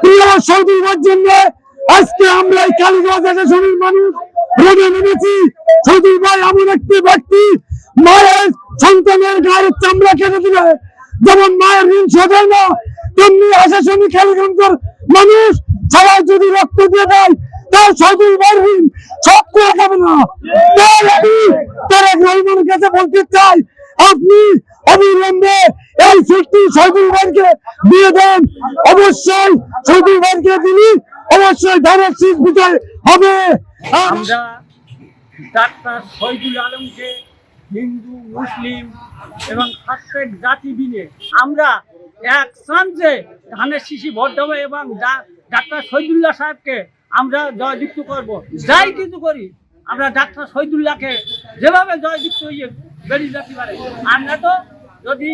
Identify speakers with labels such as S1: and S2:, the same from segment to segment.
S1: প্রিয় সৌদি জন্য আজকে আমরা এই কালীগঞ্জ এসেশনের মানুষ রোডে নেমেছি। সৌদি ভাই এমন একটি ব্যক্তি মায়ের সন্তানের গায়ের চামড়া কেটে দিলে যেমন মায়ের ঋণ শোধ হয় না, তেমনি এসেশনী কালীগঞ্জের মানুষ সবাই যদি রক্ত দিয়ে দেয় তার সৌদি ভাইয়ের ঋণ সব করে যাবে না। তাই আমি তারেক রহমানের কাছে বলতে চাই, আপনি অবিলম্বে এই সিটটি সৌদি ভাইকে দিয়ে দেন। অবশ্যই সৌদি ভাইকে দিলি অবশ্যই ধানের শীষ বিজয় হবে।
S2: আমরা ডাক্তার শহীদুল আলমকে হিন্দু মুসলিম এবং প্রত্যেক জাতি মিলে আমরা এক চান্সে ধানের শীষে ভোট দেবো এবং ডাক্তার শহীদুল্লাহ সাহেবকে আমরা জয়যুক্ত করব। যাই কিছু করি আমরা ডাক্তার শহীদুল্লাহকে যেভাবে জয়যুক্ত হইয়ে বেরিয়ে যেতে পারে। আমরা তো যদি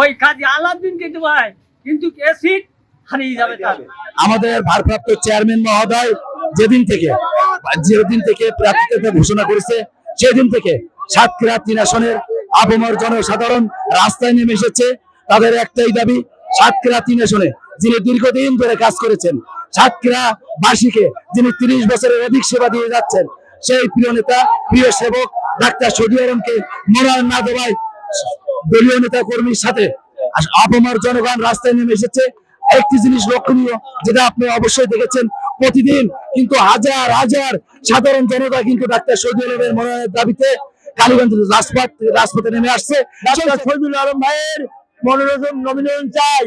S2: ওই কাজী আলাউদ্দিনকে দেওয়া হয় কিন্তু এ সিট হারিয়ে যাবে। তার
S1: আমাদের ভারপ্রাপ্ত চেয়ারম্যান মহোদয় যেদিন থেকে প্রার্থিতা ঘোষণা করেছে সেদিন থেকে সাতক্ষীরা 3 আসনের আপামর জনসাধারণ রাস্তায় নেমে এসেছে। তাদের একটাই দাবি, সাতক্ষীরা 3 আসনে যিনি দীর্ঘদিন ধরে কাজ করেছেন, সাতক্ষীরা বাসীকে যিনি 30 বছরের অধিক সেবা দিয়ে যাচ্ছেন, সেই প্রিয় নেতা প্রিয় সেবক ডাক্তার শহীদুল আলমকে মনোনয়ন না দেওয়ায় দলীয় নেতা কর্মীর সাথে আপামর জনগণ রাস্তায় নেমে এসেছে। একটি জিনিস লক্ষণীয়, যেটা আপনি অবশ্যই দেখেছেন, প্রতিদিন কিন্তু হাজার হাজার সাধারণ জনতা কিন্তু ডাক্তার শহীদুল আলমের মনোনয়নের দাবিতে কালীগঞ্জ রাজপথে নেমে আসছে। ডাক্তার শহীদুল আলম ভাইয়ের নমিনেশন চাই।